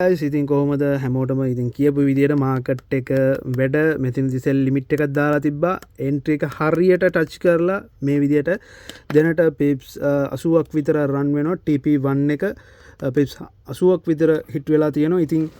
ඉතින් කොහොමද හැමෝටම ඉතින් කියපු විදියට මාකට් එක වැඩ මෙතනදි සෙල් ලිමිට් එකක් දාලා තිබ්බා එන්ට්‍රි එක හරියට ටච් කරලා මේ විදියට දැනට පිප්ස් 80ක් විතර රන් වෙනවා TP1 එක පිප්ස් 80ක් විතර හිට් වෙලා තියෙනවා ඉතින්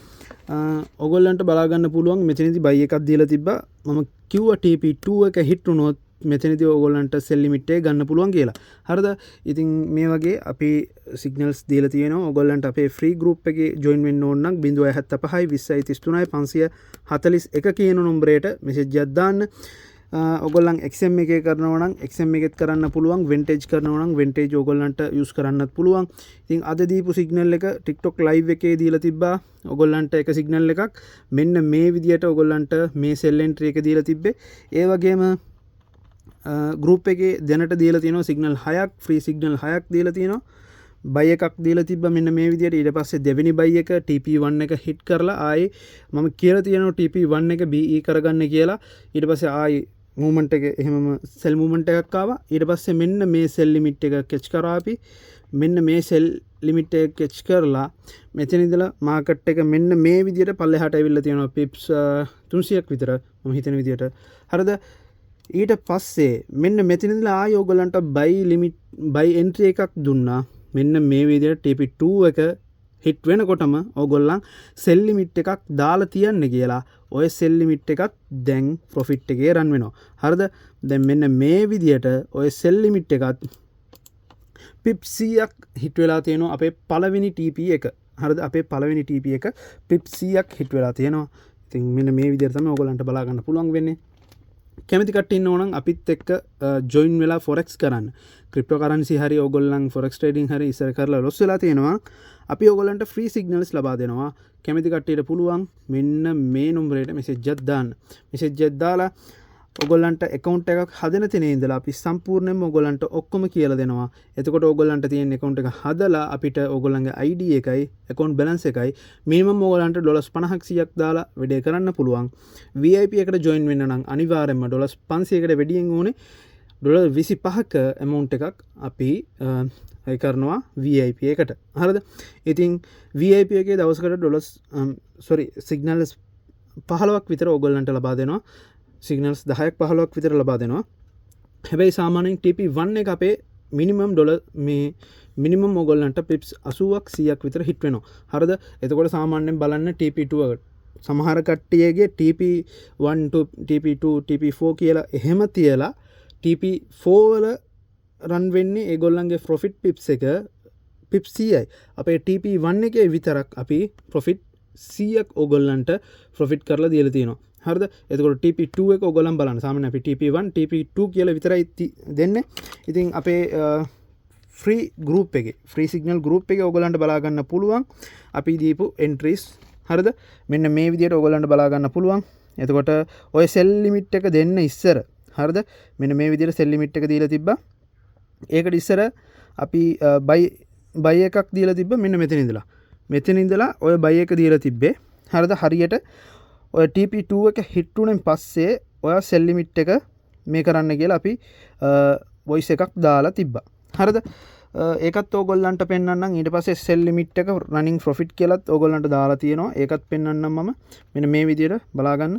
ඔයගොල්ලන්ට බලා ගන්න පුළුවන් මෙතනදි බයි එකක් දීලා තිබ්බා මම කිව්වා TP2 එක හිට් වුණොත් මෙතනදී ඔයගොල්ලන්ට සෙල් ලිමිට් එක ගන්න පුළුවන් කියලා. හරිද? ඉතින් මේ වගේ අපි සිග්නල්ස් දීලා තියෙනවා. ඔයගොල්ලන්ට අපේ ෆ්‍රී ගෲප් එකේ ජොයින් වෙන්න ඕන නම් 075 20 33 541 කියන නම්බරයට මෙසේජ් එකක් දාන්න. ඔයගොල්ලන් XM එකේ කරනවා නම් XM එකෙත් කරන්න පුළුවන්. Vintage කරනවා නම් Vintage ඔයගොල්ලන්ට යූස් කරන්නත් පුළුවන්. ඉතින් අද දීපු සිග්නල් එක TikTok live එකේ දීලා තිබ්බා. ඔයගොල්ලන්ට එක සිග්නල් එකක් මෙන්න මේ විදියට ඔයගොල්ලන්ට මේ සෙල් එන්ට්‍රි එක දීලා තිබ්බේ. ඒ වගේම ගෲප් එකේ දැනට දීලා තියෙනවා සිග්නල් 6ක් ෆ්‍රී සිග්නල් 6ක් දීලා තියෙනවා බයි එකක් දීලා තිබ්බා මෙන්න මේ විදියට ඊට පස්සේ දෙවෙනි බයි එක TP1 එක හිට් කරලා ආයේ මම කියලා තියෙනවා TP1 එක BE කරගන්න කියලා ඊට පස්සේ ආයේ මූවමන්ට් එක එහෙමම සෙල් මූවමන්ට් එකක් ආවා ඊට පස්සේ මෙන්න මේ සෙල් ලිමිට් එක කෙච් කරා අපි මෙන්න මේ සෙල් ලිමිට් එක කෙච් කරලා මෙතන ඉඳලා මාකට් එක මෙන්න මේ විදියට පල්ලෙහාට ඇවිල්ලා තියෙනවා පිප්ස් 300ක් විතර මම හිතන විදියට හරිද ඊට පස්සේ මෙන්න මෙතන ඉඳලා ආයෙ ඔයගලන්ට බයි එන්ට්‍රි එකක් දුන්නා මෙන්න මේ විදිහට TP2 එක හිට් වෙනකොටම ඔයගොල්ලන් සෙල් ලිමිට් එකක් දාලා තියන්න කියලා ඔය සෙල් ලිමිට් එකත් දැන් ප්‍රොෆිට් එකේ රන් වෙනවා හරිද දැන් මෙන්න මේ විදිහට ඔය සෙල් ලිමිට් එකත් පිප් 100ක් හිට් වෙලා තියෙනවා අපේ පළවෙනි TP එක හරිද අපේ පළවෙනි TP එක පිප් 100ක් හිට් වෙලා තියෙනවා ඉතින් මෙන්න මේ විදිහට තමයි ඔයගොල්ලන්ට බලා ගන්න පුළුවන් වෙන්නේ කැමති කට්ටිය ඉන්න ඕනම් අපිත් එක්ක ජොයින් වෙලා ෆොරෙක්ස් කරන්න. ක්‍රිප්ටෝ කරන්සි හරි ඕගොල්ලන් ෆොරෙක්ස් ට්‍රේඩින් හරි ඉස්සර කරලා ලොස් වෙලා තියෙනවා. අපි ඕගොල්ලන්ට ෆ්‍රී සිග්නල්ස් ලබා දෙනවා. කැමති කට්ටියට පුළුවන් මෙන්න මේ නම්බරයට මෙසේජ් එකක් දාන්න. මෙසේජ් එකක් දාලා ඔයගොල්ලන්ට account එකක් හදන තැනේ ඉඳලා අපි සම්පූර්ණයෙන්ම ඔයගොල්ලන්ට ඔක්කොම කියලා දෙනවා. එතකොට ඔයගොල්ලන්ට තියෙන account එක හදලා අපිට ඔයගොල්ලන්ගේ ID එකයි account balance එකයි minimum ඔයගොල්ලන්ට $50ක් 100ක් දාලා වැඩේ කරන්න පුළුවන්. VIP එකට join වෙන්න නම් අනිවාර්යයෙන්ම $500කට වැඩියෙන් ඕනේ. $25ක amount එකක් අපි අය කරනවා VIP එකට. හරිද? ඉතින් VIP එකේ දවසකට signals 15ක් විතර ඔයගොල්ලන්ට ලබා දෙනවා. සිගනල්ස් 10ක් 15ක් විතර ලබා දෙනවා. හැබැයි සාමාන්‍යයෙන් TP1 එක අපේ මිනිමම් මේ මිනිමම් ඔයගොල්ලන්ට පිප්ස් 80ක් 100ක් විතර හිට් වෙනවා. හරිද? එතකොට සාමාන්‍යයෙන් බලන්න TP2 එකට. සමහර කට්ටියගේ TP1 to TP2 TP4 කියලා එහෙම තියලා TP4 වල රන් වෙන්නේ ඒගොල්ලන්ගේ ප්‍රොෆිට් පිප්ස් එක පිප්ස් 100යි. අපේ TP1 එකේ විතරක් අපි ප්‍රොෆිට් 100ක් ඔයගොල්ලන්ට ප්‍රොෆිට් කරලා දීලා තියෙනවා. හරිද එතකොට TP2 එක ඔයගොල්ලන් බලන්න සාමාන්‍ය අපි TP1 TP2 කියලා විතරයි දෙන්නේ ඉතින් අපේ ෆ්‍රී ගෲප් එකේ ෆ්‍රී සිග්නල් ගෲප් එකේ ඔයගොල්ලන්ට බලා ගන්න පුළුවන් අපි දීපු එන්ට්‍රීස් හරිද මෙන්න මේ විදිහට ඔයගොල්ලන්ට බලා ගන්න පුළුවන් එතකොට ඔය සෙල් ලිමිට් එක දෙන්න ඉස්සර හරිද මෙන්න මේ විදිහට සෙල් ලිමිට් එක දීලා තිබ්බා ඒකට ඉස්සර අපි බයි එකක් දීලා තිබ්බා මෙන්න මෙතන ඉඳලා ඔය බයි එක දීලා තිබ්බේ හරිද හරියට ඔය TP2 එක හිට් වුණෙන් පස්සේ ඔය සෙල් ලිමිට් එක මේ කරන්න කියලා අපි වොයිස් එකක් දාලා තිබ්බා. හරිද? ඒකත් ඕගොල්ලන්ට පෙන්වන්නම් ඊට පස්සේ සෙල් ලිමිට් එක රනින් ප්‍රොෆිට් කියලාත් ඕගොල්ලන්ට දාලා තියෙනවා. ඒකත් පෙන්වන්නම් මම. මෙන්න මේ විදිහට බලා ගන්න.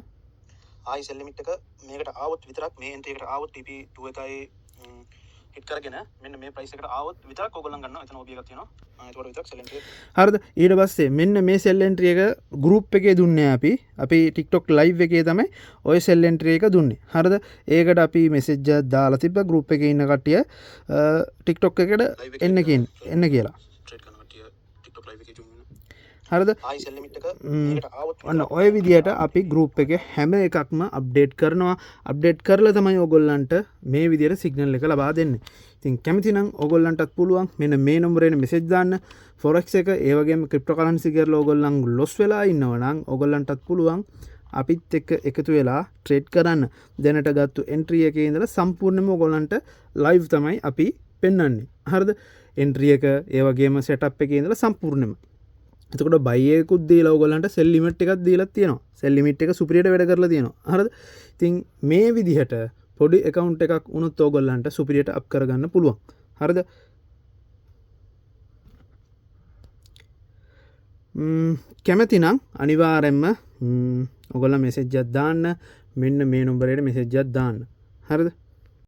ආයි සෙල් ලිමිට් එක මේකට ආවොත් විතරක් මේ එන්ට්‍රි එකට ආවොත් TP2 එකයි හිට් කරගෙන මෙන්න මේ ප්‍රයිස් එකට ආවොත් විතරක් ඕගොල්ලන් ගන්නවා. එතන OB එකක් තියෙනවා. ඒකට විතරක් සෙල් එන්ට්‍රි. හරිද? ඊට පස්සේ මෙන්න මේ සෙල් එන්ට්‍රි එක ගෲප් එකේ දුන්නේ අපි TikTok live එකේ තමයි ඔය සෙල් එන්ට්‍රි එක දුන්නේ. හරිද? ඒකට අපි මෙසේජ් එකක් දාලා තිබ්බා ගෲප් එකේ ඉන්න කට්ටිය TikTok එකට එන්න කියලා. ට්‍රේඩ් කරන කට්ටිය TikTok live එකේ join වෙනවා. හරිද? ආයි සෙල් ලිමිට් එක මේකට ආවොත් ඔන්න ඔය විදියට අපි ගෲප් එකේ හැම එකක්ම අප්ඩේට් කරනවා. අප්ඩේට් කරලා තමයි ඔයගොල්ලන්ට මේ විදියට සිග්නල් එක ලබා දෙන්නේ. ඉතින් කැමති නම් ඔයගොල්ලන්ටත් පුළුවන් මෙන්න මේ නම්බරේට මෙසේජ් දාන්න. Forex එක ඒ වගේම ක්‍රිප්ටෝ කරන්සි කරලා ඔයගොල්ලන් ලොස් වෙලා ඉන්නවා නම් ඔයගොල්ලන්ටත් පුළුවන් අපිත් එක්ක එකතු වෙලා ට්‍රේඩ් කරන්න. දැනට ගත්තු එන්ට්‍රි එකේ ඉඳලා සම්පූර්ණයෙන්ම ඔයගොල්ලන්ට ලයිව් තමයි අපි පෙන්වන්නේ. හරිද? එන්ට්‍රි එක ඒ වගේම සෙටප් එකේ ඉඳලා සම්පූර්ණයෙන්ම එතකොට බයි එකකුත් දීලා ඔයගොල්ලන්ට සෙල් ලිමිට් එකක් දීලා තියෙනවා. සෙල් ලිමිට් එක සුපිරියට වැඩ කරලා තියෙනවා. හරිද? ඉතින් මේ විදිහට පොඩි account එකක් වුණොත් ඔයගොල්ලන්ට සුපිරියට අප් කරගන්න පුළුවන්. හරිද? කැමතිනම් අනිවාරෙන්ම ඔගොල්ල මෙසෙජ්ජත් දාන්න මෙන්න මේ නොම්බරයට මෙසෙජ්ජත් දාන්න හරිද